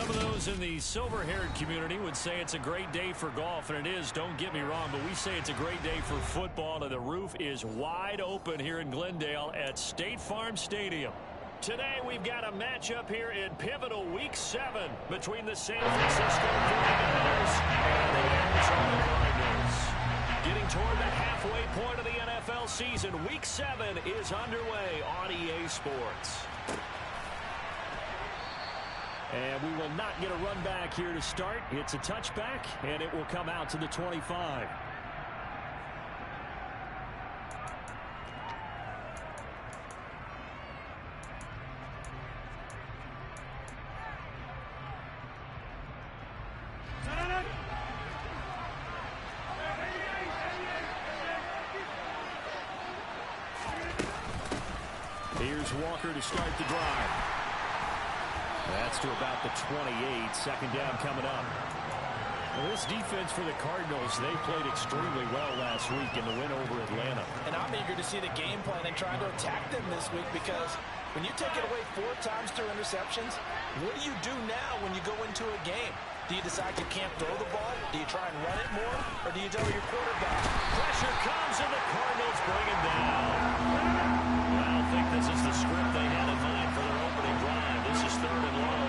Some of those in the silver-haired community would say it's a great day for golf, and it is, don't get me wrong, but we say it's a great day for football, and the roof is wide open here in Glendale at State Farm Stadium. Today we've got a matchup here in pivotal Week 7 between the San Francisco 49ers and the Arizona Cardinals. Getting toward the halfway point of the NFL season, Week 7 is underway on EA Sports. And we will not get a run back here to start. It's a touchback, and it will come out to the 25. Here's Walker to start the drive. That's to about the 28. Second down coming up. Well, this defense for the Cardinals, they played extremely well last week in the win over Atlanta. And I'm eager to see the game plan and trying to attack them this week, because when you take it away 4 times through interceptions, what do you do now when you go into a game? Do you decide you can't throw the ball? Do you try and run it more? Or do you tell your quarterback? Pressure comes and the Cardinals bring him down. Well, I don't think this is the script they had in mind for their opening drive. This is 3rd and long.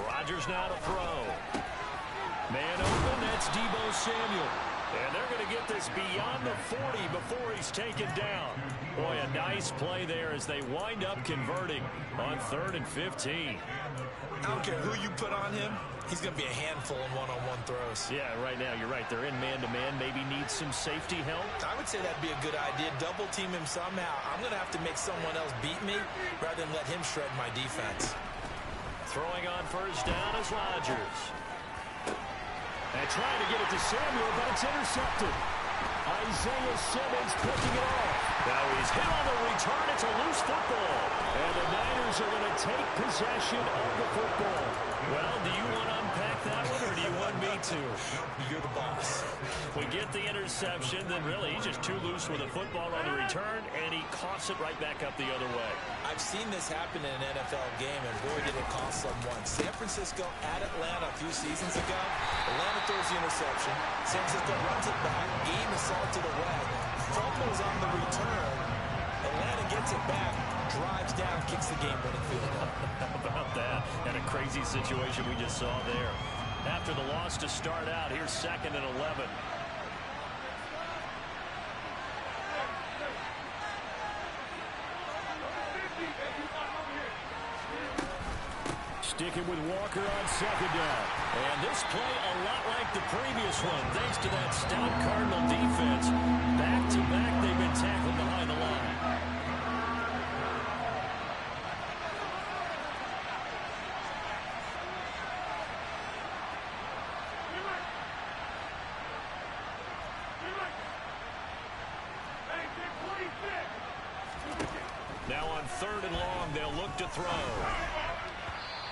Rodgers now to throw. Man open, that's Deebo Samuel. And they're going to get this beyond the 40 before he's taken down. Boy, a nice play there as they wind up converting on 3rd and 15. I don't care who you put on him, he's going to be a handful in one-on-one throws. Yeah, right now, you're right. They're in man-to-man, maybe needs some safety help. I would say that'd be a good idea. Double team him somehow. I'm going to have to make someone else beat me rather than let him shred my defense. Throwing on first down is Rodgers. And trying to get it to Samuel, but it's intercepted. Isaiah Simmons picking it off. Now he's hit on the return. It's a loose football. And the Niners are going to take possession of the football. Well, do you want to unpack that one, or do you want me to? You're the boss. We get the interception, then really he's just too loose with the football on the return, and he coughs it right back up the other way. I've seen this happen in an NFL game, and boy, did it cost someone. San Francisco at Atlanta a few seasons ago. Atlanta throws the interception. San Francisco runs it back. Game assault to the right. Fumbles on the return. Atlanta gets it back. Drives down, kicks the game-winning field goal. How about that? And a crazy situation we just saw there. After the loss to start out, here's 2nd and 11. Sticking with Walker on 2nd down. And this play a lot like the previous one, thanks to that stout Cardinal defense. Back-to-back, they've been tackled behind the line. Now on 3rd and long, they'll look to throw.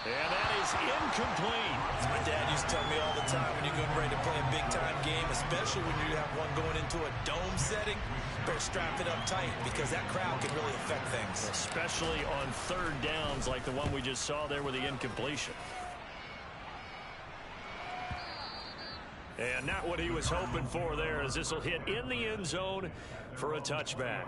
And that is incomplete. As my dad used to tell me all the time, when you're getting ready to play a big-time game, especially when you have one going into a dome setting, better strap it up tight, because that crowd can really affect things. Especially on 3rd downs like the one we just saw there with the incompletion. And not what he was hoping for there, as this will hit in the end zone for a touchback.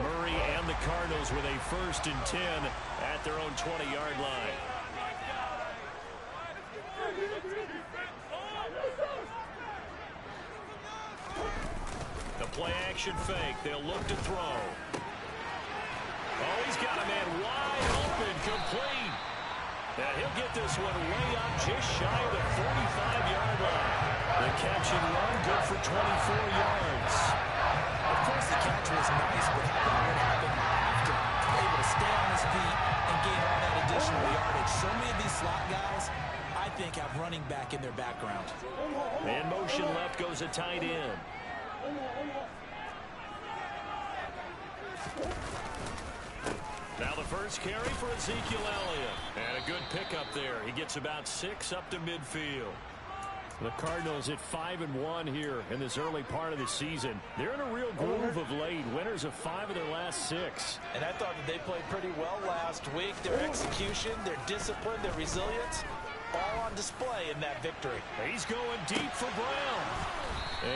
Murray and the Cardinals with a 1st and 10 at their own 20-yard line. The play-action fake. They'll look to throw. Oh, he's got a man wide open, complete. And he'll get this one way up just shy of the 45-yard line. The catch and run, good for 24 yards. Of course, the catch was nice, but how about what happened after? Able to stay on his feet and gain all that additional yardage. So many of these slot guys, I back in their background. And motion left goes a tight end. Now the first carry for Ezekiel Elliott. And a good pickup there. He gets about 6 up to midfield. The Cardinals at 5-1 here in this early part of the season. They're in a real groove of late. Winners of 5 of their last 6. And I thought that they played pretty well last week. Their execution, their discipline, their resilience, all on display in that victory. He's going deep for Brown.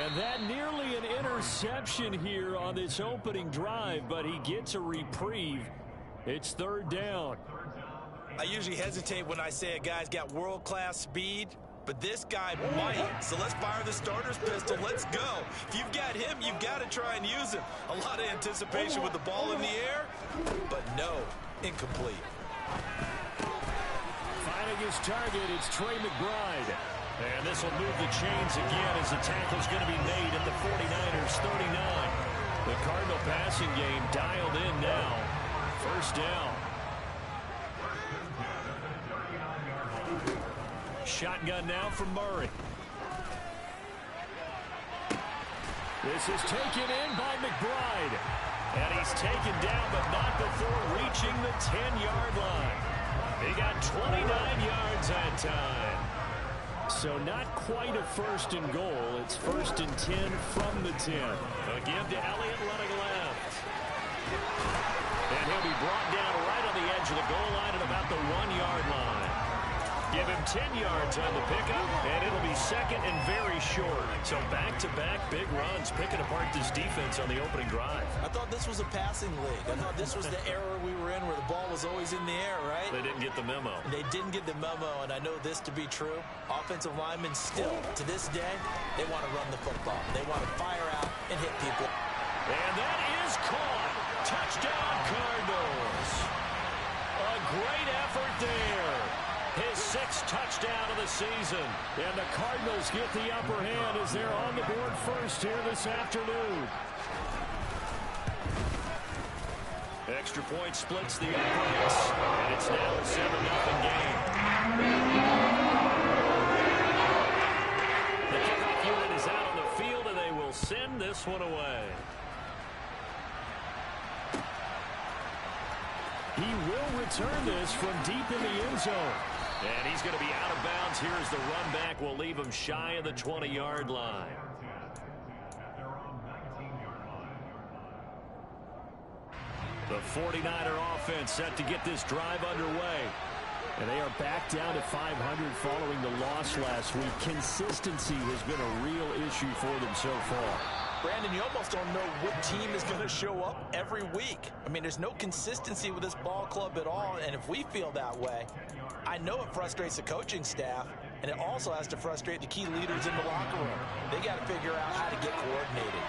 And that nearly an interception here on this opening drive, but he gets a reprieve. It's 3rd down. I usually hesitate when I say a guy's got world-class speed, but this guy might. So let's fire the starter's pistol. Let's go. If you've got him, you've got to try and use him. A lot of anticipation with the ball in the air, but no, incomplete. Finding his target, it's Trey McBride. And this will move the chains again as the tackle's going to be made at the 49ers 39. The Cardinal passing game dialed in now. 1st down. Shotgun now from Murray. This is taken in by McBride. And he's taken down, but not before reaching the 10-yard line. He got 29 yards that time. So not quite a 1st and goal. It's 1st and 10 from the 10. A give to Elliott running left. And he'll be brought down right on the edge of the goal line at about the 1-yard line. Give him 10 yards on the pickup, and it'll be 2nd and very short. So back-to-back big runs, picking apart this defense on the opening drive. I thought this was a passing league. I thought this was the era we were in where the ball was always in the air, right? They didn't get the memo. They didn't get the memo, and I know this to be true. Offensive linemen still, to this day, they want to run the football. They want to fire out and hit people. And that is caught. Touchdown, Cardinals. A great effort there. His 6th touchdown of the season. And the Cardinals get the upper hand as they're on the board first here this afternoon. Extra point splits the offense. And it's now a 7-0 game. The kickoff unit is out on the field, and they will send this one away. He will return this from deep in the end zone. And he's going to be out of bounds here as the run back will leave him shy of the 20-yard line. The 49er offense set to get this drive underway. And they are back down to 500 following the loss last week. Consistency has been a real issue for them so far. Brandon, you almost don't know what team is going to show up every week. I mean, there's no consistency with this ball club at all, and if we feel that way, I know it frustrates the coaching staff, and it also has to frustrate the key leaders in the locker room. They got to figure out how to get coordinated.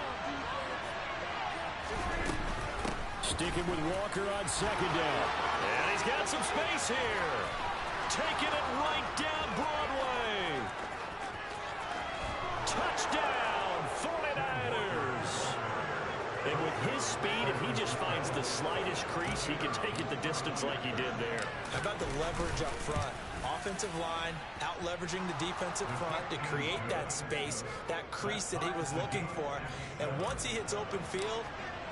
Sticking with Walker on 2nd down. And he's got some space here. Taking it right down Broadway. Touchdown, 49ers. And with his speed, if he just finds the slightest crease, he can take it the distance like he did there. How about the leverage up front? Offensive line out leveraging the defensive front to create that space, that crease that he was looking for. And once he hits open field,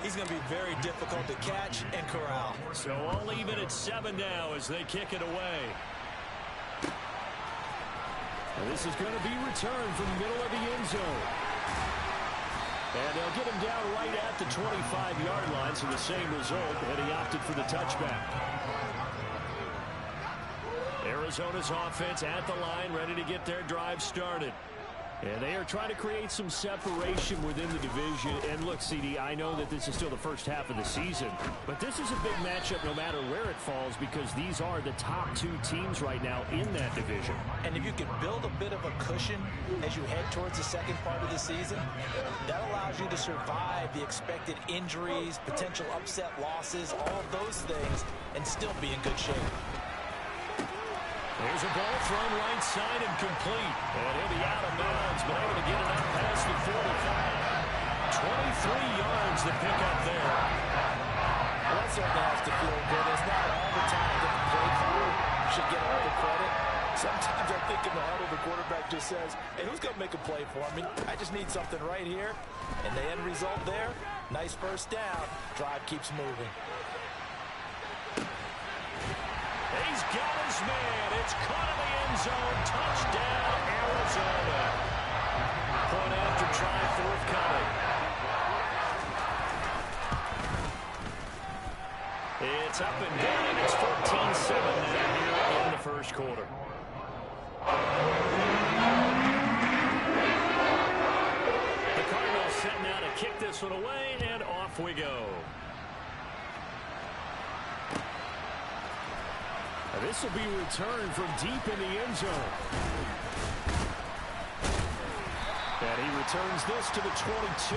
he's going to be very difficult to catch and corral. So all even at 7 now as they kick it away. And this is going to be returned from the middle of the end zone. And they'll get him down right at the 25-yard line, so the same result, and he opted for the touchback. Arizona's offense at the line, ready to get their drive started. And they are trying to create some separation within the division. And look, CD, I know that this is still the first half of the season, but this is a big matchup no matter where it falls because these are the top 2 teams right now in that division. And if you can build a bit of a cushion as you head towards the second part of the season, that allows you to survive the expected injuries, potential upset losses, all of those things, and still be in good shape. There's a ball thrown right side and complete. And he'll be out of bounds, but able to get it up past the 45. 23 yards to pick up there. Well, that certainly has to feel good. It's not all the time that the play crew should get all the credit. Sometimes I think in the huddle, the quarterback just says, hey, who's going to make a play for me? I just need something right here. And the end result there, nice first down. Drive keeps moving. He's got his man. It's caught in the end zone. Touchdown, Arizona. Point after try forthcoming. It's up and down. It's 14-7 now here in the first quarter. The Cardinals set now to kick this one away, and off we go. This will be returned from deep in the end zone. And he returns this to the 22.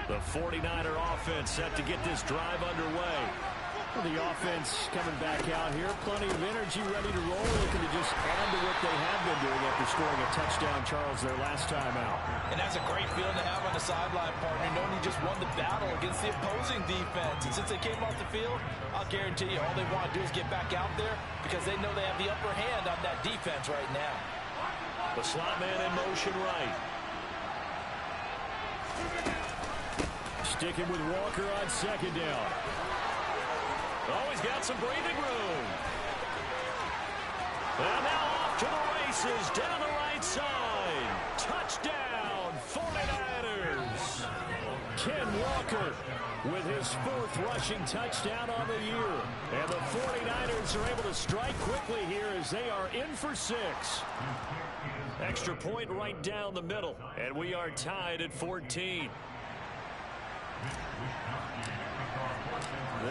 The 49er offense set to get this drive underway. Well, the offense coming back out here. Plenty of energy, ready to roll. Looking to just add to what they have been doing after scoring a touchdown, Charles, their last time out. And that's a great feeling to have on the sideline, partner, knowing you just won the battle against the opposing defense. And since they came off the field, I'll guarantee you all they want to do is get back out there because they know they have the upper hand on that defense right now. The slot man in motion right. Sticking with Walker on second down. Oh, he's got some breathing room. And now off to the races down the right side. Touchdown, 49ers. Ken Walker with his 4th rushing touchdown on the year. And the 49ers are able to strike quickly here as they are in for 6. Extra point right down the middle. And we are tied at 14.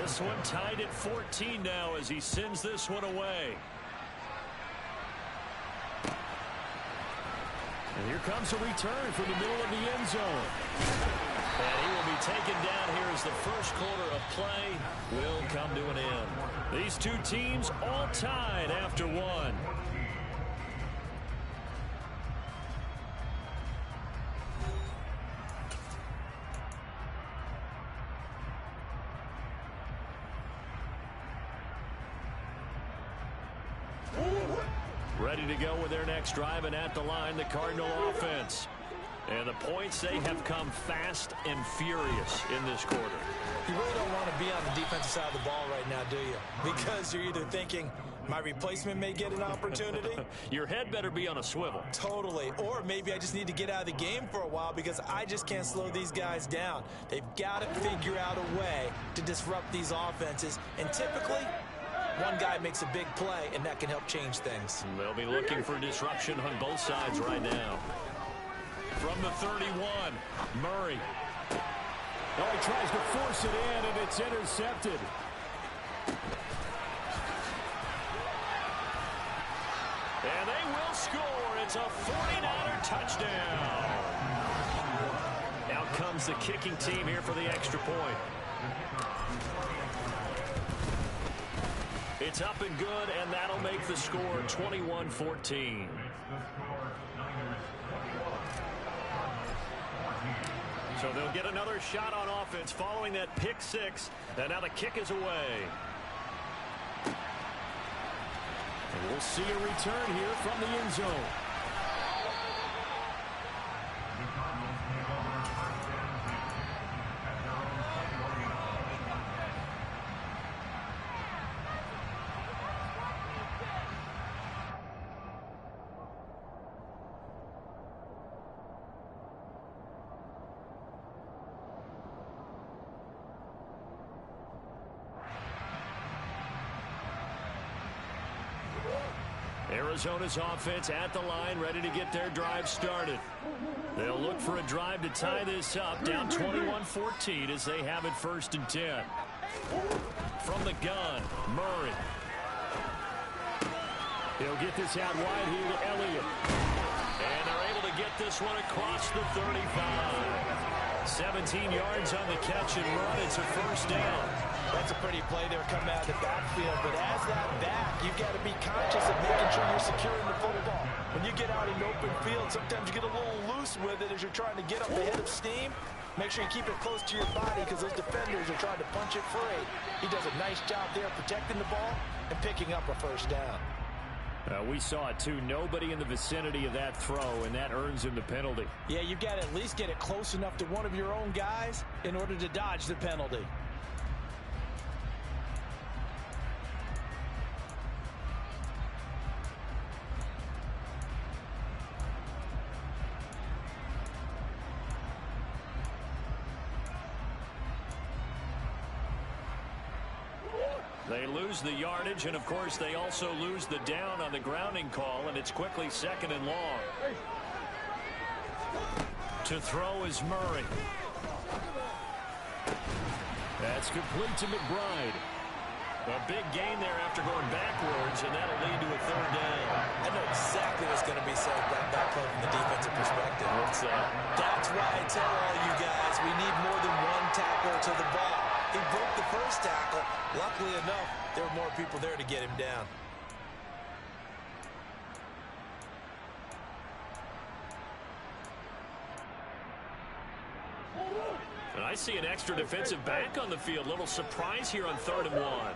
This one tied at 14 now as he sends this one away. And here comes a return from the middle of the end zone. And he will be taken down here as the first quarter of play will come to an end. These two teams all tied after one. Ready to go with their next drive, and at the line, the Cardinal offense. And the points, they have come fast and furious in this quarter. You really don't want to be on the defensive side of the ball right now, do you? Because you're either thinking, my replacement may get an opportunity. Your head better be on a swivel. Totally. Or maybe I just need to get out of the game for a while because I just can't slow these guys down. They've got to figure out a way to disrupt these offenses. And typically, one guy makes a big play, and that can help change things. They'll be looking for disruption on both sides right now. From the 31, Murray. Oh, he tries to force it in, and it's intercepted. And they will score. It's a 49er touchdown. Out comes the kicking team here for the extra point. It's up and good, and that'll make the score 21-14. So they'll get another shot on offense following that pick six, and now the kick is away. And we'll see a return here from the end zone. Arizona's offense at the line, ready to get their drive started. They'll look for a drive to tie this up, down 21-14 as they have it 1st and 10. From the gun, Murray. He'll get this out wide here to Elliott. And they're able to get this one across the 35. 17 yards on the catch and run. It's a 1st down. That's a pretty play there coming out of the backfield. But as that back, you've got to be conscious of making sure you're securing the football. When you get out in open field, Sometimes you get a little loose with it as you're trying to get up the head of steam. Make sure you keep it close to your body because those defenders are trying to punch it free. He does a nice job there protecting the ball and picking up a first down. We saw it too. Nobody in the vicinity of that throw, and that earns him the penalty. Yeah, you've got to at least get it close enough to one of your own guys in order to dodge the penalty. They lose the yardage, and of course they also lose the down on the grounding call, and it's quickly 2nd and long. To throw is Murray. That's complete to McBride. A big gain there after going backwards, and that'll lead to a 3rd down. I know exactly what's going to be said about that play from the defensive perspective. What's that? That's why I tell all you guys we need more than one tackler to the ball. He broke the first tackle. Luckily enough, there were more people there to get him down. And I see an extra defensive back on the field. Little surprise here on 3rd and 1.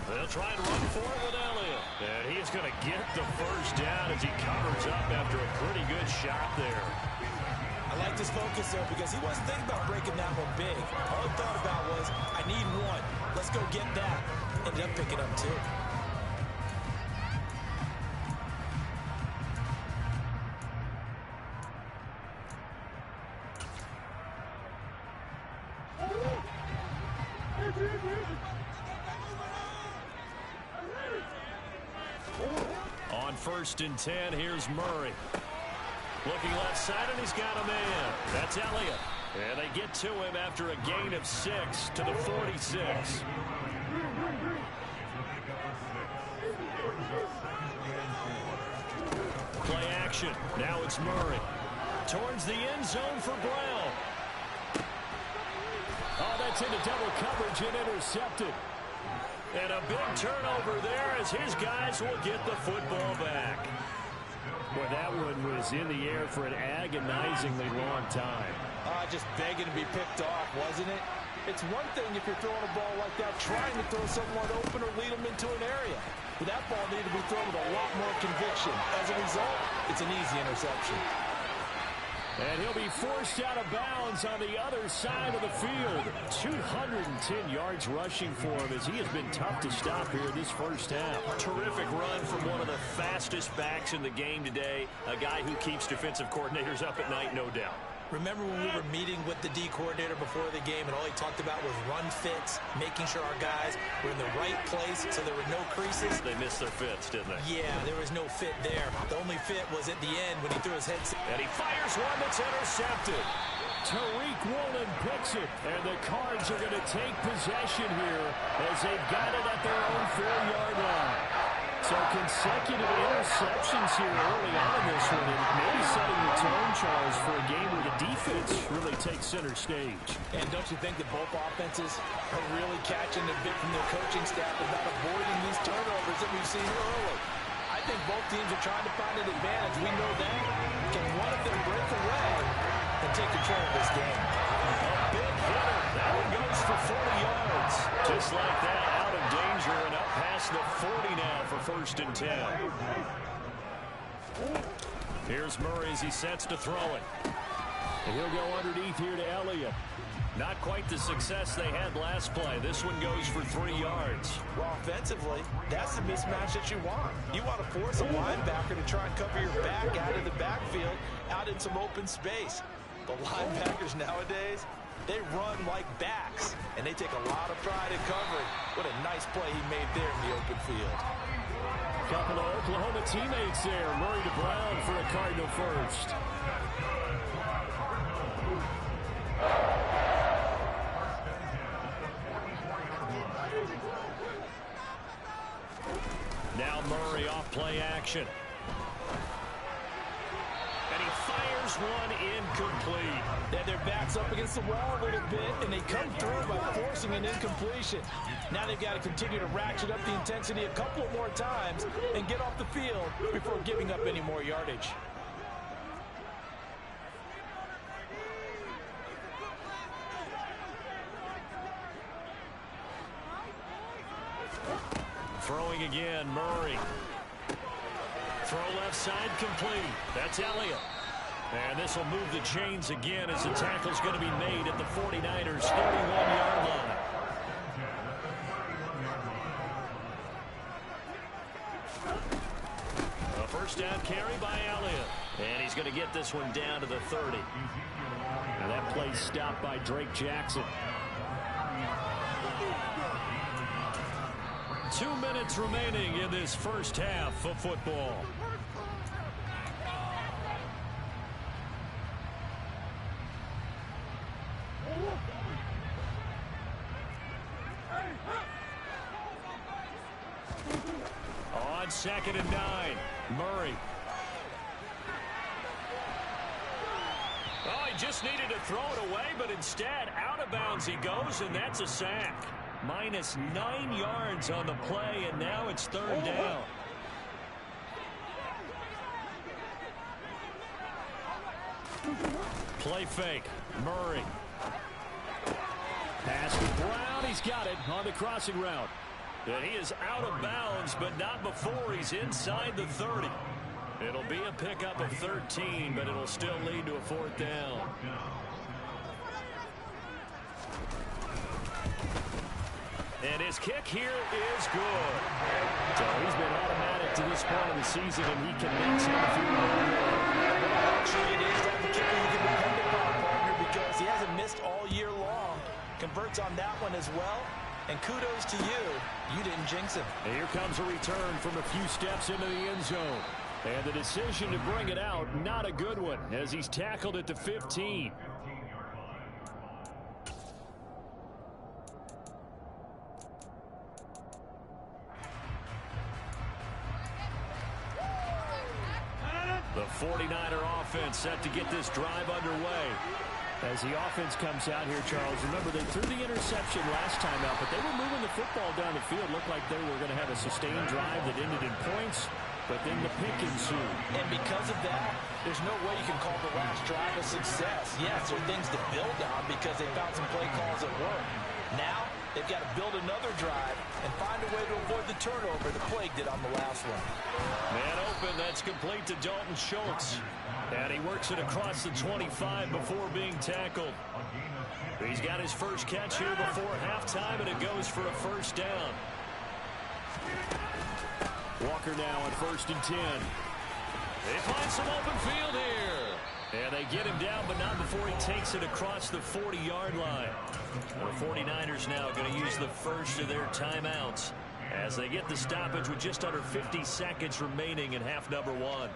They'll try to run for it with Elliott. And he's going to get the first down as he covers up after a pretty good shot there. I like this focus there because he wasn't thinking about breaking that one big. All he thought about was, I need one. Let's go get that. Ended up picking up 2. On 1st and 10, here's Murray. Looking left side, and he's got a man. That's Elliott. And they get to him after a gain of 6 to the 46. Play action. Now it's Murray. Towards the end zone for Brown. Oh, that's into double coverage and intercepted. And a big turnover there as his guys will get the football back. Boy, that one was in the air for an agonizingly long time. Just begging to be picked off, wasn't it? It's one thing if you're throwing a ball like that, trying to throw someone open or lead them into an area. But that ball needed to be thrown with a lot more conviction. As a result, it's an easy interception. And he'll be forced out of bounds on the other side of the field. 210 yards rushing for him as he has been tough to stop here this first half. Terrific run from one of the fastest backs in the game today. A guy who keeps defensive coordinators up at night, no doubt. Remember when we were meeting with the D coordinator before the game and all he talked about was run fits, making sure our guys were in the right place so there were no creases? They missed their fits, didn't they? Yeah, there was no fit there. The only fit was at the end when he threw his head. And he fires one that's intercepted. Tariq Woolen picks it, and the Cards are going to take possession here as they've got it at their own 4-yard line. So consecutive interceptions here early on in this one, and maybe setting the tone, Charles, for a game where the defense really takes center stage. And don't you think that both offenses are really catching the bit from their coaching staff about avoiding these turnovers that we've seen early? I think both teams are trying to find an advantage. We know that. Can one of them break away and take control of this game? A big hitter. That one goes for 40 yards. Just like that, out of danger and up past the 40 now for 1st and 10. Here's Murray as he sets to throw it. And he'll go underneath here to Elliott. Not quite the success they had last play. This one goes for 3 yards. Well, offensively, that's the mismatch that you want. You want to force a linebacker to try and cover your back out of the backfield, out in some open space. The linebackers nowadays, they run like backs, and they take a lot of pride in covering. What a nice play he made there in the open field. Couple of Oklahoma teammates there. Murray to Brown for a Cardinal first. Now Murray off play action. And he fires First one incomplete. Yeah, their back's up against the wall a little bit, and they come through by forcing an incompletion. Now they've got to continue to ratchet up the intensity a couple more times and get off the field before giving up any more yardage. Throwing again, Murray. Throw left side complete. That's Elliott. And this will move the chains again as the tackle's going to be made at the 49ers' 31-yard line. A first down carry by Elliott. And he's going to get this one down to the 30. Now that play stopped by Drake Jackson. 2 minutes remaining in this first half of football. On 2nd and 9, Murray. Oh, he just needed to throw it away, but instead, out of bounds he goes, and that's a sack. Minus 9 yards on the play, and now it's 3rd down. Play fake. Murray. Pass to Brown. He's got it on the crossing route. And he is out of bounds, but not before he's inside the 30. It'll be a pickup of 13, but it'll still lead to a 4th down. And his kick here is good. So he's been automatic to this point of the season, and he connects on the field goal. Actually, it is that the kicker you can depend upon, partner, because he hasn't missed all year long. Converts on that one as well. And kudos to you. You didn't jinx him. And here comes a return from a few steps into the end zone. And the decision to bring it out, not a good one, as he's tackled at the 15. The 49er offense set to get this drive underway. As the offense comes out here, Charles, remember they threw the interception last time out, but they were moving the football down the field. Looked like they were going to have a sustained drive that ended in points, but then the pick ensued. And because of that, there's no way you can call the last drive a success. Yes, there are things to build on because they found some play calls that work. Now, they've got to build another drive and find a way to avoid the turnover the plague did on the last one. Man open, that's complete to Dalton Schultz. And he works it across the 25 before being tackled. He's got his first catch here before halftime, and it goes for a first down. Walker now on 1st and 10. They find some open field here. And they get him down, but not before he takes it across the 40-yard line. The 49ers now going to use the first of their timeouts as they get the stoppage with just under 50 seconds remaining in half number 1.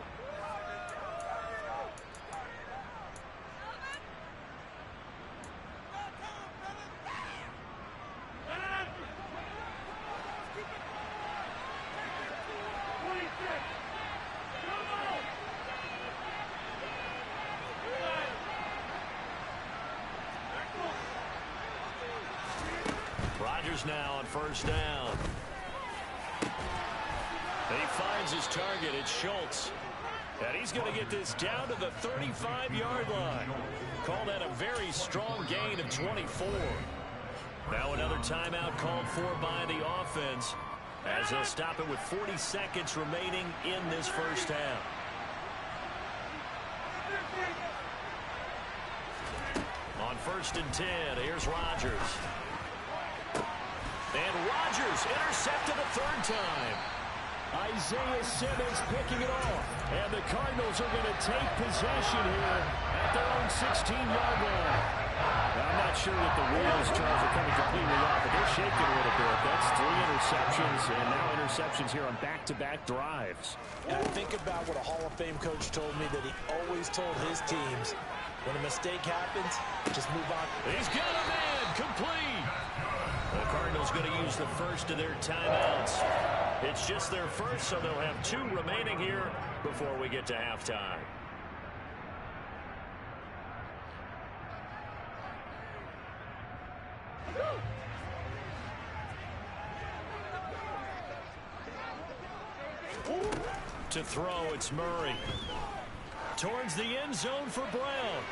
Now on 1st down. He finds his target. It's Schultz. And he's going to get this down to the 35-yard line. Call that a very strong gain of 24. Now another timeout called for by the offense as they'll stop it with 40 seconds remaining in this first half. On 1st and 10, here's Rodgers. And Rodgers intercepted a 3rd time. Isaiah Simmons picking it off. And the Cardinals are going to take possession here at their own 16-yard line. Now, I'm not sure that the wheels, Charles, are coming completely off, but they're shaking a little bit. That's 3 interceptions, and now interceptions here on back-to-back drives. And I think about what a Hall of Fame coach told me that he always told his teams, when a mistake happens, just move on. He's got a man complete. The Cardinals going to use the first of their timeouts. It's just their first, so they'll have 2 remaining here before we get to halftime. to throw. It's Murray. Towards the end zone for Brown.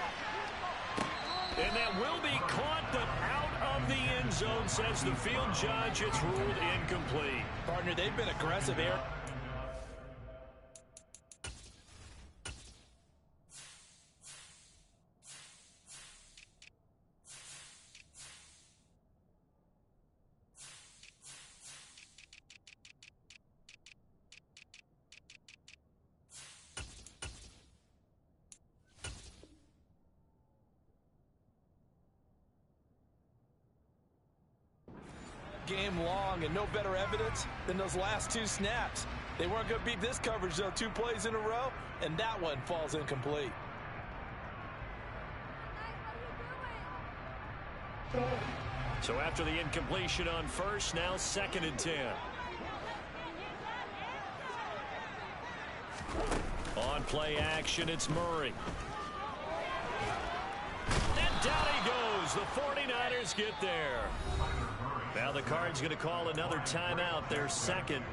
And that will be caught, but out of the end zone, says the field judge. It's ruled incomplete. Partner, they've been aggressive here. Game long, and no better evidence than those last two snaps. They weren't going to beat this coverage, though. 2 plays in a row, and that one falls incomplete. So after the incompletion on first, now 2nd and 10. On play action, it's Murray. And down he goes. The 49ers get there. Now the Cards going to call another timeout, their second,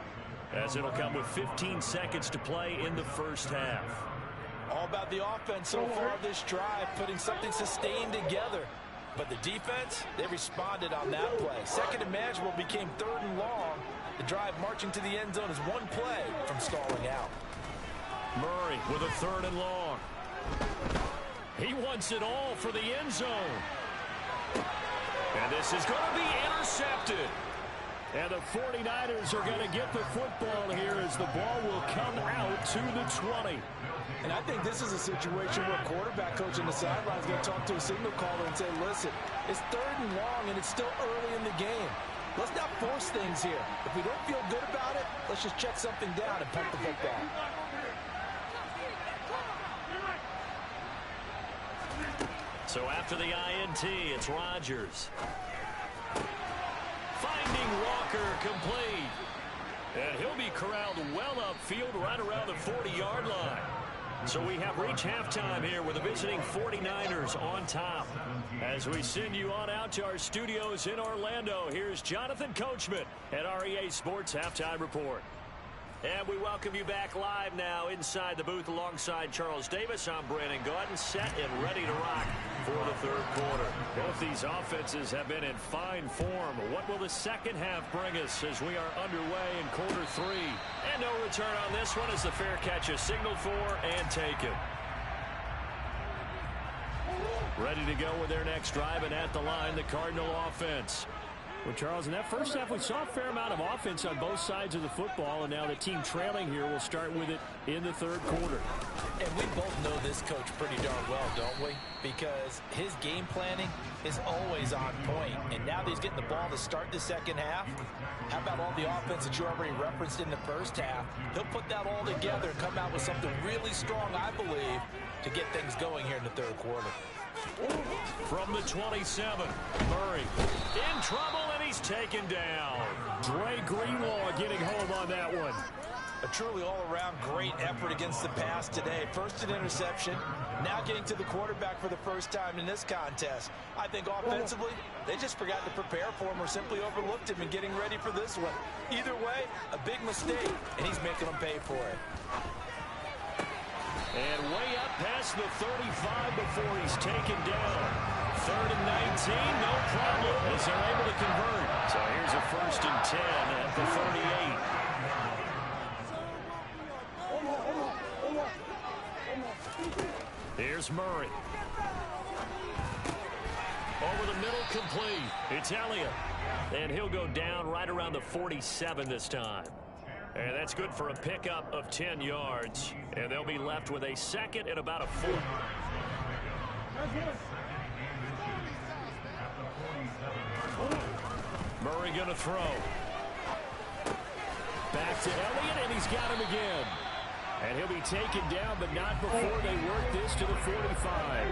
as it'll come with 15 seconds to play in the first half. All about the offense so far this drive, putting something sustained together. But the defense, they responded on that play. Second and manageable became 3rd and long. The drive marching to the end zone is 1 play from stalling out. Murray with a 3rd and long. He wants it all for the end zone. And this is going to be intercepted. And the 49ers are going to get the football here as the ball will come out to the 20. And I think this is a situation where a quarterback coach on the sideline is going to talk to a signal caller and say, listen, it's 3rd and long and it's still early in the game. Let's not force things here. If we don't feel good about it, let's just check something down and punt the football. So after the INT, it's Rodgers. Finding Walker complete. And he'll be corralled well upfield right around the 40-yard line. So we have reached halftime here with the visiting 49ers on top. As we send you on out to our studios in Orlando, here's Jonathan Coachman at REA Sports Halftime Report. And we welcome you back live now inside the booth alongside Charles Davis. I'm Brandon Gaudin, set and ready to rock for the 3rd quarter. Both these offenses have been in fine form. What will the second half bring us as we are underway in quarter 3? And no return on this one as the fair catch is signaled for and taken. Ready to go with their next drive, and at the line, the Cardinal offense. Well, Charles, in that first half, we saw a fair amount of offense on both sides of the football, and now the team trailing here will start with it in the 3rd quarter. And we both know this coach pretty darn well, don't we? Because his game planning is always on point. And now that he's getting the ball to start the second half, how about all the offense that you already referenced in the first half? He'll put that all together and come out with something really strong, I believe, to get things going here in the 3rd quarter. From the 27, Murray in trouble, and he's taken down. Dre Greenlaw getting home on that one. A truly all-around great effort against the pass today. First an interception, now getting to the quarterback for the first time in this contest. I think offensively, they just forgot to prepare for him or simply overlooked him in getting ready for this one. Either way, a big mistake, and he's making them pay for it. And way up past the 35 before he's taken down. 3rd and 19, no problem, as they're able to convert. So here's a 1st and 10 at the 38. Here's Murray. Over the middle, complete. It's Elliott. And he'll go down right around the 47 this time. And that's good for a pickup of 10 yards. And they'll be left with a 2nd and about a 4. Murray going to throw. Back to Elliott, and he's got him again. And he'll be taken down, but not before they work this to the 45.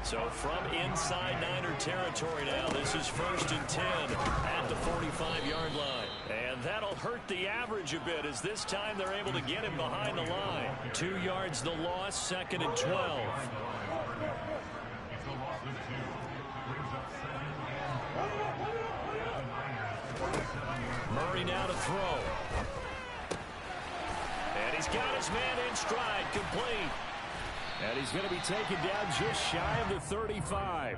So from inside Niner territory now, this is 1st and 10 at the 45-yard line. And that'll hurt the average a bit, as this time they're able to get him behind the line. 2 yards the loss, 2nd and 12. Murray now to throw. And he's got his man in stride, complete. And he's going to be taken down just shy of the 35.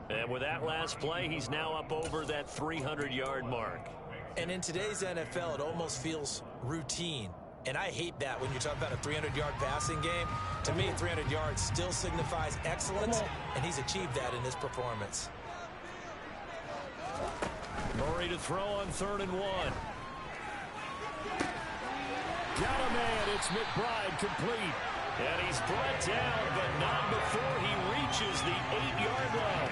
And with that last play, he's now up over that 300-yard mark. And in today's NFL, it almost feels routine. And I hate that when you talk about a 300-yard passing game. To me, 300 yards still signifies excellence, and he's achieved that in his performance. Murray to throw on 3rd and 1. Got a man. It's McBride, complete. And he's brought down, but not before he reaches the 8-yard line.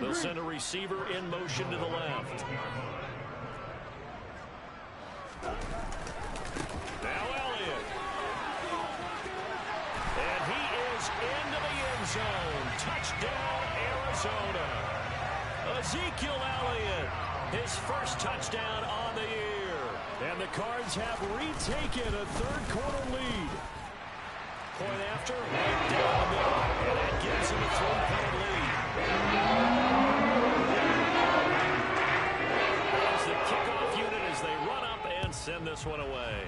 They'll send a receiver in motion to the left. Now Elliott. And he is into the end zone. Touchdown, Arizona. Ezekiel Elliott, his first touchdown on the year. And the Cards have retaken a third-quarter lead. Point after, right down the middle. And that gives him a 3-point lead. As the kickoff unit as they run up and send this one away.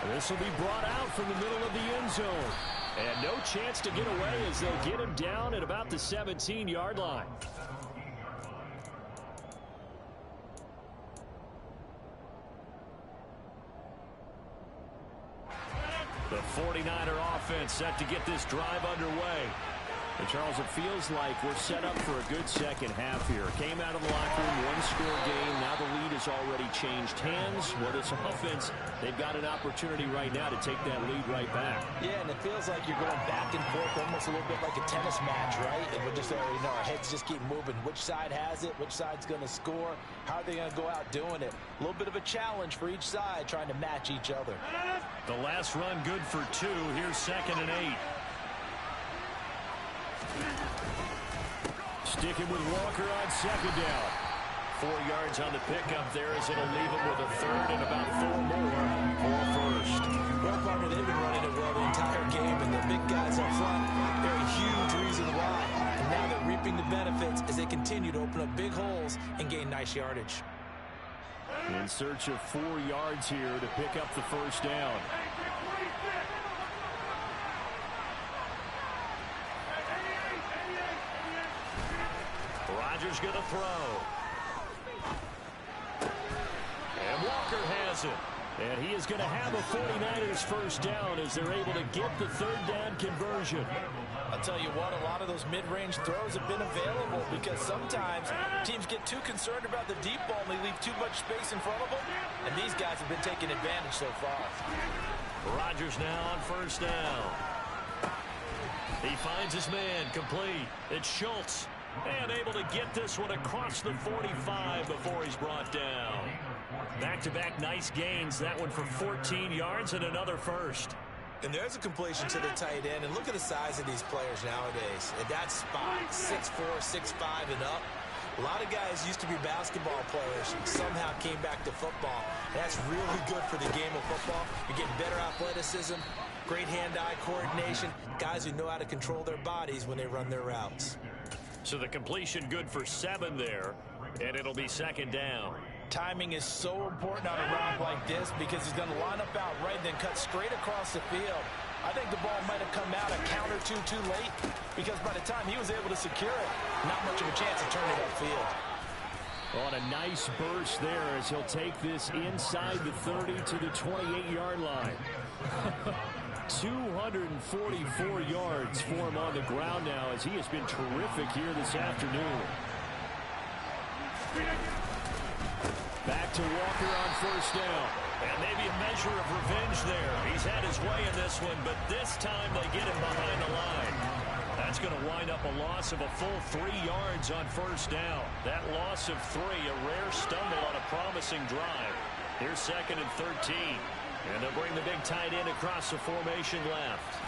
This will be brought out from the middle of the end zone. And no chance to get away as they'll get him down at about the 17-yard line. The 49er offense set to get this drive underway. And Charles, it feels like we're set up for a good second half here. Came out of the locker room, one-score game. Now the lead has already changed hands. Well, this offense, they've got an opportunity right now to take that lead right back. Yeah, and it feels like you're going back and forth, almost a little bit like a tennis match, right? And we're just, our heads just keep moving. Which side has it? Which side's going to score? How are they going to go out doing it? A little bit of a challenge for each side, trying to match each other. The last run good for 2. Here's 2nd and 8. Sticking with Walker on 2nd down. 4 yards on the pickup there as it'll leave him with a 3rd and about 4 more for 1st. Well, partner, they've been running it well the entire game, and the big guys up front, they're a huge reason why. And now they're reaping the benefits as they continue to open up big holes and gain nice yardage. In search of 4 yards here to pick up the 1st down. Rodgers going to throw. And Walker has it. And he is going to have a 49ers 1st down as they're able to get the 3rd down conversion. I'll tell you what, a lot of those mid-range throws have been available because sometimes teams get too concerned about the deep ball and they leave too much space in front of them. And these guys have been taking advantage so far. Rodgers now on 1st down. He finds his man, complete. It's Schultz. And able to get this one across the 45 before he's brought down. Back-to-back nice gains. That one for 14 yards and another 1st. And there's a completion to the tight end. And look at the size of these players nowadays. At that spot, 6'4", 6'5", and up. A lot of guys used to be basketball players and somehow came back to football. And that's really good for the game of football. You're getting better athleticism, great hand-eye coordination, guys who know how to control their bodies when they run their routes. So the completion good for 7 there, and it'll be 2nd down. Timing is so important on a route like this because he's going to line up out right and then cut straight across the field. I think the ball might have come out a count or two too late because by the time he was able to secure it, not much of a chance to turn it upfield. On a nice burst there as he'll take this inside the 30 to the 28-yard line. 244 yards for him on the ground now as he has been terrific here this afternoon. Back to Walker on 1st down. And maybe a measure of revenge there. He's had his way in this one, but this time they get him behind the line. That's going to wind up a loss of a full 3 yards on 1st down. That loss of 3, a rare stumble on a promising drive. Here's 2nd and 13. And they'll bring the big tight end across the formation left.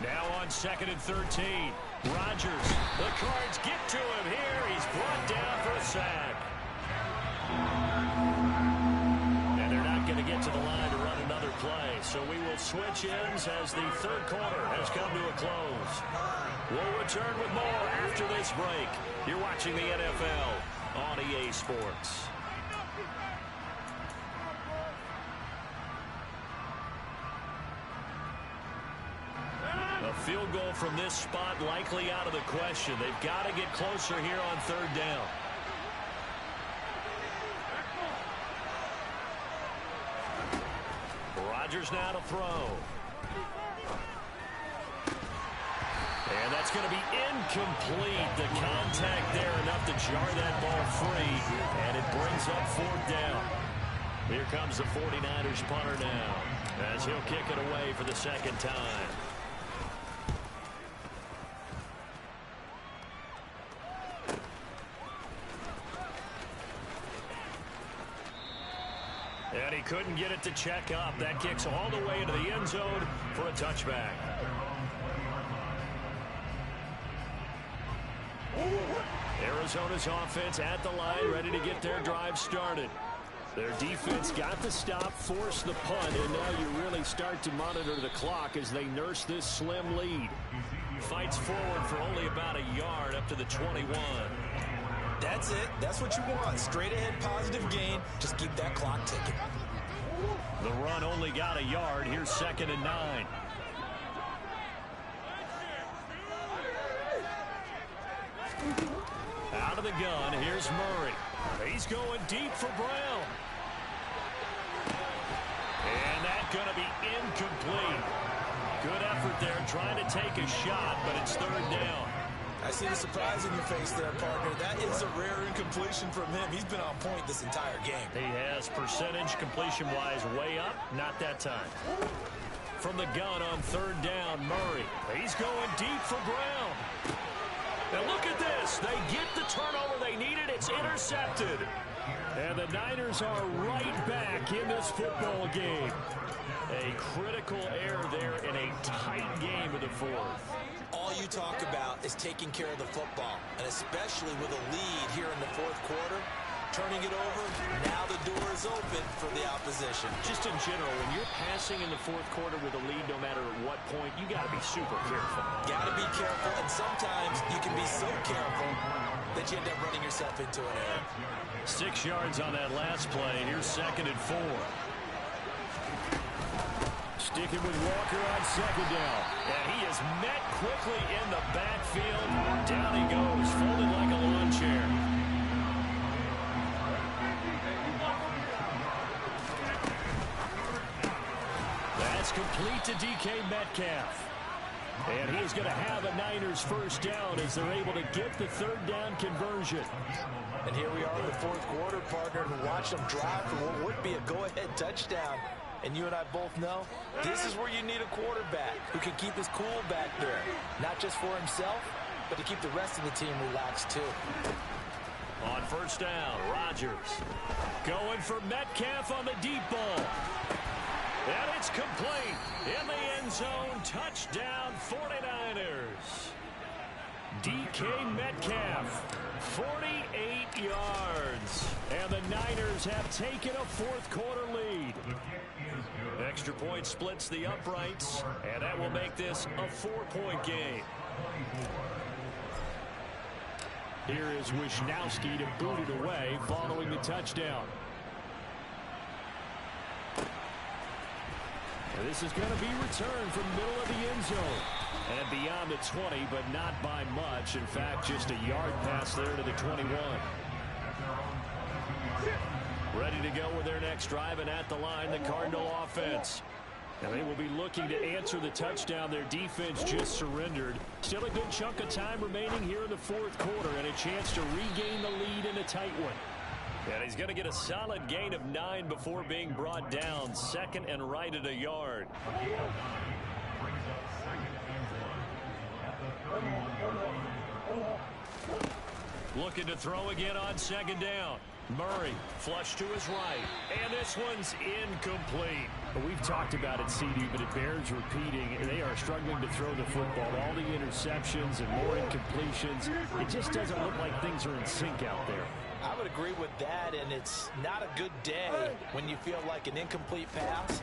Now on 2nd and 13. Rodgers. The Cards get to him here. He's brought down for a sack. And they're not going to get to the line to run another play. so we will switch ends as the third quarter has come to a close. We'll return with more after this break. You're watching the NFL on EA Sports. A field goal from this spot likely out of the question. They've got to get closer here on third down. Rodgers now to throw. And that's going to be incomplete. The contact there enough to jar that ball free. And it brings up fourth down. Here comes the 49ers punter now, as he'll kick it away for the second time. And he couldn't get it to check up. That kicks all the way into the end zone for a touchback. Arizona's offense at the line, ready to get their drive started. Their defense got the stop, forced the punt, and now you really start to monitor the clock as they nurse this slim lead. Fights forward for only about a yard up to the 21. That's it. That's what you want. Straight ahead positive gain. Just keep that clock ticking. The run only got a yard. Here's 2nd and 9. Out of the gun, here's Murray. He's going deep for Brown. And that's going to be incomplete. Good effort there, trying to take a shot, but it's third down. I see the surprise in your face there, partner. That is a rare incompletion from him. He's been on point this entire game. He has percentage completion-wise way up. Not that time. From the gun on third down, Murray. He's going deep for Brown. Now look at this. They get the turnover they needed. It's intercepted. And the Niners are right back in this football game. A critical error there in a tight game of the fourth. All you talk about is taking care of the football, and especially with a lead here in the fourth quarter. Turning it over, now the door is open for the opposition. Just in general, when you're passing in the fourth quarter with a lead, no matter at what point, you got to be super careful. Got to be careful, and sometimes you can be so careful that you end up running yourself into an error. 6 yards on that last play. Here's 2nd and 4. Sticking with Walker on second down. And he is met quickly in the backfield. Down he goes, folded like a lawn chair. That's complete to DK Metcalf. And he's going to have a Niners first down as they're able to get the third down conversion. And here we are in the fourth quarter, partner, and watch them drive for what would be a go-ahead touchdown. And you and I both know this is where you need a quarterback who can keep his cool back there. Not just for himself, but to keep the rest of the team relaxed too. On first down, Rodgers going for Metcalf on the deep ball. And it's complete. In the end zone, touchdown 49ers. DK Metcalf, 48 yards. And the Niners have taken a fourth quarter lead. Extra point splits the uprights, and that will make this a 4-point game. Here is Wisnowski to boot it away following the touchdown. And this is going to be returned from middle of the end zone. And beyond the 20, but not by much. In fact, just a yard pass there to the 21. Ready to go with their next drive, and at the line, the Cardinal offense. And they will be looking to answer the touchdown their defense just surrendered. Still a good chunk of time remaining here in the fourth quarter, and a chance to regain the lead in a tight one. And he's going to get a solid gain of 9 before being brought down. 2nd and right at a yard. Looking to throw again on 2nd down. Murray, flush to his right. And this one's incomplete. We've talked about it, CD, but it bears repeating. They are struggling to throw the football. All the interceptions and more incompletions. It just doesn't look like things are in sync out there. I would agree with that, and it's not a good day when you feel like an incomplete pass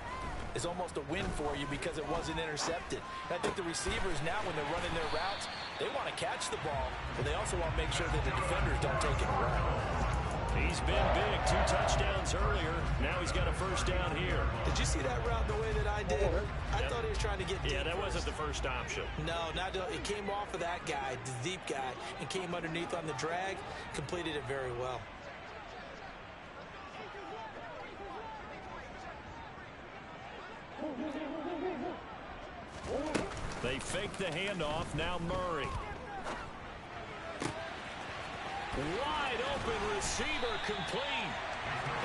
is almost a win for you because it wasn't intercepted. And I think the receivers now, when they're running their routes, they want to catch the ball, but they also want to make sure that the defenders don't take it away. He's been big. 2 touchdowns earlier. Now he's got a first down here. Did you see that route the way that I did? I thought he was trying to get deep. Yeah, that wasn't the first option. No, it came off of that guy, the deep guy, and came underneath on the drag. Completed it very well. They fake the handoff. Now Murray. Wide open receiver complete.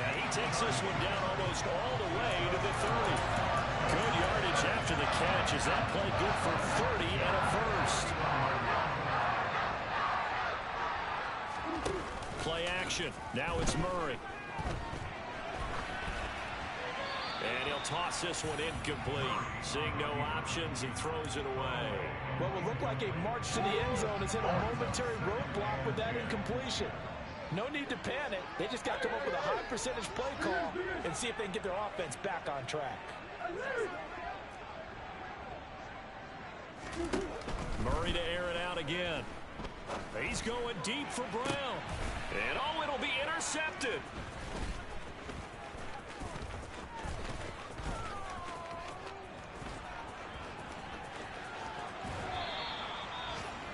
And he takes this one down almost all the way to the 30. Good yardage after the catch. Is that play good for 30 and a first? Play action. Now it's Murray. And he'll toss this one incomplete. Seeing no options, he throws it away. What will look like a march to the end zone has hit a momentary roadblock with that incompletion. No need to panic. They just got to come up with a high percentage play call and see if they can get their offense back on track. Murray to air it out again. He's going deep for Brown. And oh, it'll be intercepted.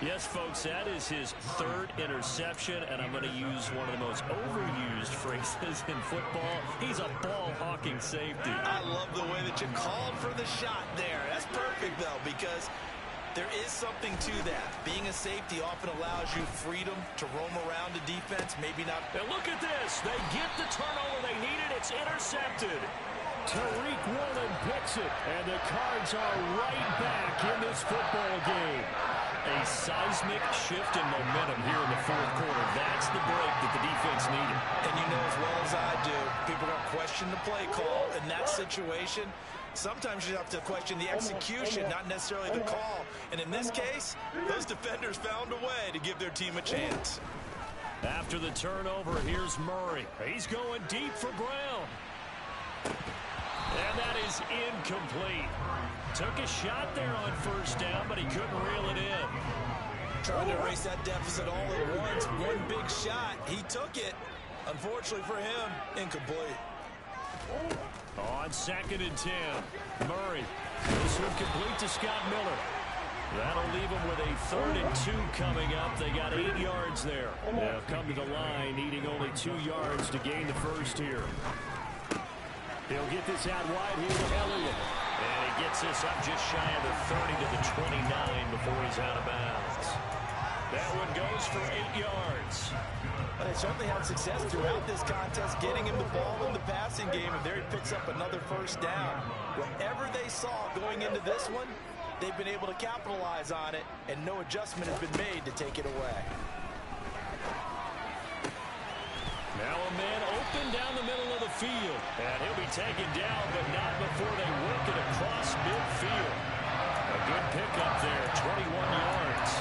Yes, folks, that is his 3rd interception, and I'm going to use one of the most overused phrases in football. He's a ball-hawking safety. I love the way that you called for the shot there. That's perfect, though, because there is something to that. Being a safety often allows you freedom to roam around the defense, maybe not. And look at this. They get the turnover they needed. It's intercepted. Tariq Woolen picks it, and the Cards are right back in this football game. A seismic shift in momentum here in the 4th quarter. That's the break that the defense needed. And you know as well as I do, people are going to question the play call in that situation. Sometimes you have to question the execution, not necessarily the call. And in this case, those defenders found a way to give their team a chance. After the turnover, here's Murray. He's going deep for Brown. And that is incomplete. Took a shot there on first down, but he couldn't reel it in. Trying to erase that deficit all at once. One big shot. He took it. Unfortunately for him, incomplete. On 2nd and 10, Murray. This one complete to Scott Miller. That'll leave them with a 3rd and 2 coming up. They got 8 yards there. They'll come to the line, needing only 2 yards to gain the first here. He'll get this out wide here to Elliott. And he gets this up just shy of the 30 to the 29 before he's out of bounds. That one goes for 8 yards. They certainly had success throughout this contest, getting him the ball in the passing game, and there he picks up another first down. Whatever they saw going into this one, they've been able to capitalize on it, and no adjustment has been made to take it away. Now a man open down the middle of the field. And he'll be taken down, but not before they work it across midfield. A good pickup there, 21 yards.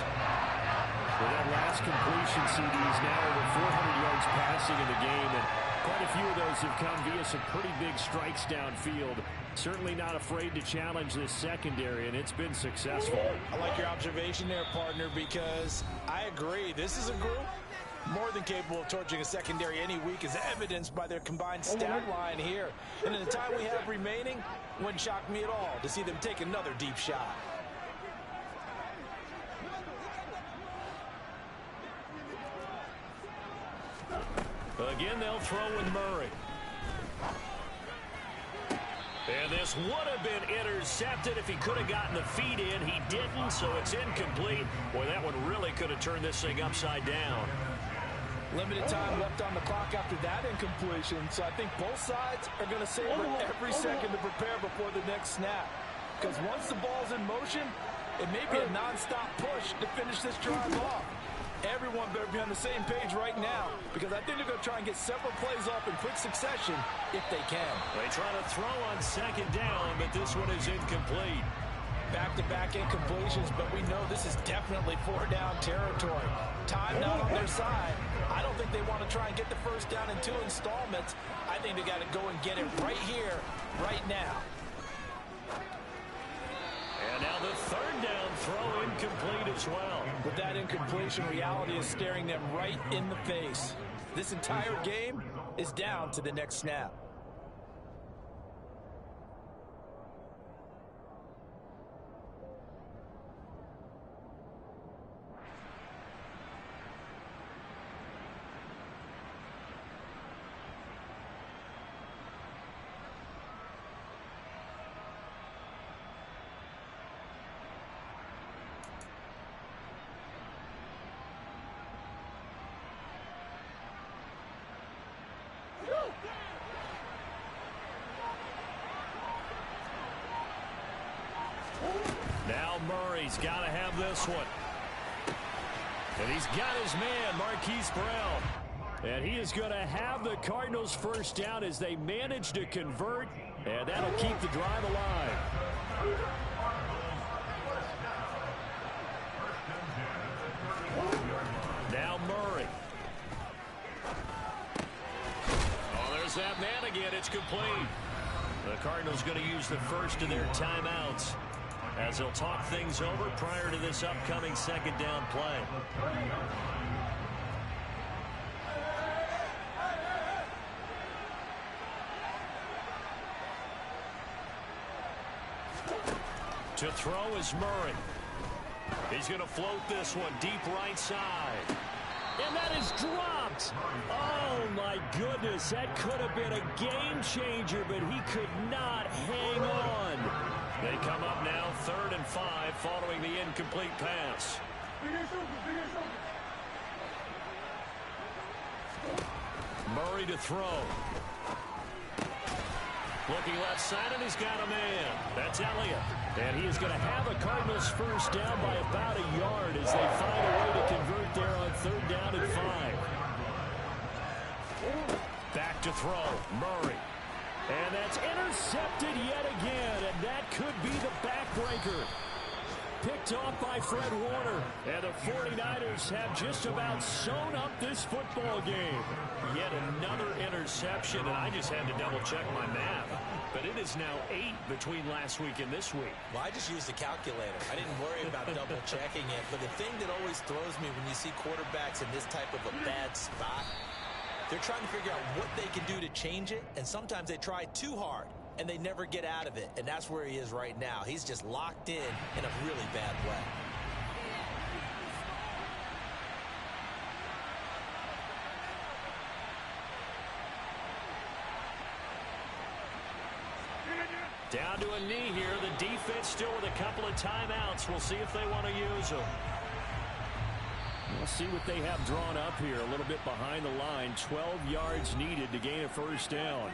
Well, that last completion, CD's now over 400 yards passing in the game, and quite a few of those have come via some pretty big strikes downfield. Certainly not afraid to challenge this secondary, and it's been successful. I like your observation there, partner, because I agree. This is a group more than capable of torching a secondary any week, as evidenced by their combined stat line here. And in the time we have remaining, wouldn't shock me at all to see them take another deep shot. Again, they'll throw with Murray. And this would have been intercepted if he could have gotten the feet in. He didn't, so it's incomplete. Boy, that one really could have turned this thing upside down. Limited time left on the clock after that incompletion, so I think both sides are going to savor every second to prepare before the next snap. Because once the ball's in motion, it may be a nonstop push to finish this drive off. Everyone better be on the same page right now, because I think they're going to try and get several plays off in quick succession if they can. They try to throw on 2nd down, but this one is incomplete. Back-to-back incompletions, but we know this is definitely 4-down territory. Time not on their side. I don't think they want to try and get the first down in 2 installments. I think they got to go and get it right here, right now. incomplete as well. With that incompletion, reality is staring them right in the face. This entire game is down to the next snap. Now Murray's got to have this one. And he's got his man, Marquise Brown. And he is going to have the Cardinals first down as they manage to convert. And that'll keep the drive alive. Now Murray. Oh, there's that man again. It's complete. The Cardinals going to use the first of their timeouts as they'll talk things over prior to this upcoming second down play. To throw is Murray. He's going to float this one deep right side. And that is dropped. Oh, my goodness. That could have been a game changer, but he could not hang on. They come up now 3rd and 5 following the incomplete pass. Murray to throw. Looking left side, and he's got a man. That's Elliott. And he is going to have a Cardinals first down by about a yard as they find a way to convert there on 3rd down and 5. Back to throw. Murray. And that's intercepted yet again, and that could be the backbreaker. Picked off by Fred Warner, and the 49ers have just about sewn up this football game. Yet another interception, and I just had to double-check my math. But it is now 8 between last week and this week. Well, I just used the calculator. I didn't worry about double-checking it. But the thing that always throws me when you see quarterbacks in this type of a bad spot, they're trying to figure out what they can do to change it, and sometimes they try too hard, and they never get out of it, and that's where he is right now. He's just locked in a really bad way. Down to a knee here. The defense still with a couple of timeouts. We'll see if they want to use them. We'll see what they have drawn up here. A little bit behind the line. 12 yards needed to gain a first down.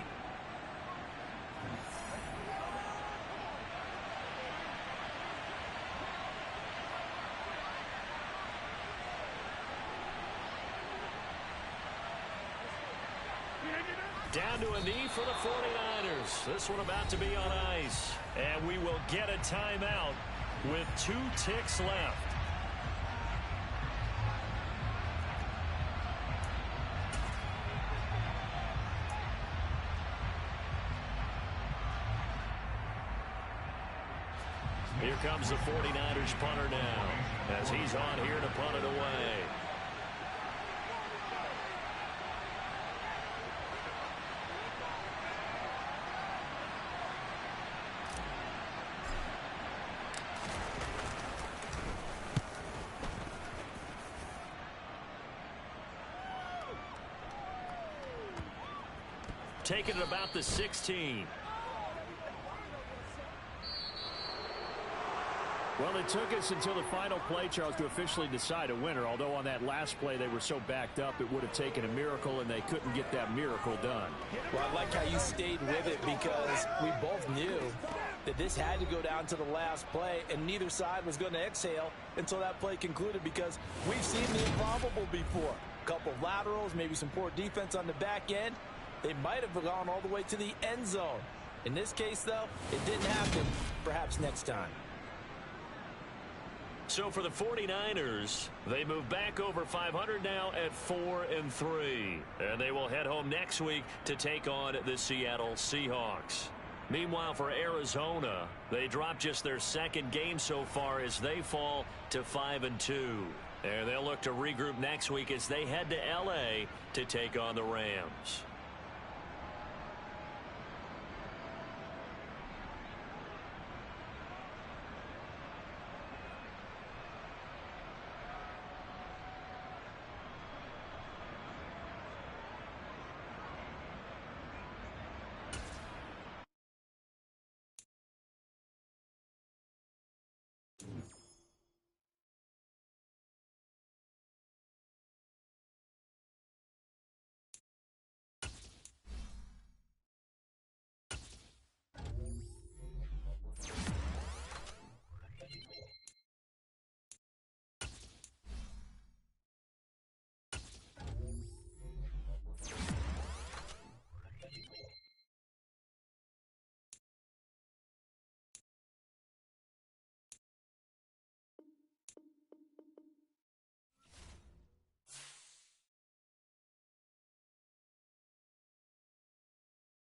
Down to a knee for the 49ers. This one about to be on ice. And we will get a timeout with 2 ticks left. Here comes the 49ers punter now as he's on here to punt it away. Taking it about the 16. Well, it took us until the final play, Charles, to officially decide a winner. Although on that last play they were so backed up, it would have taken a miracle, and they couldn't get that miracle done. Well, I like how you stayed with it because we both knew that this had to go down to the last play, and neither side was going to exhale until that play concluded because we've seen the improbable before. A couple of laterals, maybe some poor defense on the back end. They might have gone all the way to the end zone. In this case, though, it didn't happen. Perhaps next time. So for the 49ers, they move back over 500 now at 4-3. And they will head home next week to take on the Seattle Seahawks. Meanwhile, for Arizona, they dropped just their second game so far as they fall to 5-2. And they'll look to regroup next week as they head to L.A. to take on the Rams.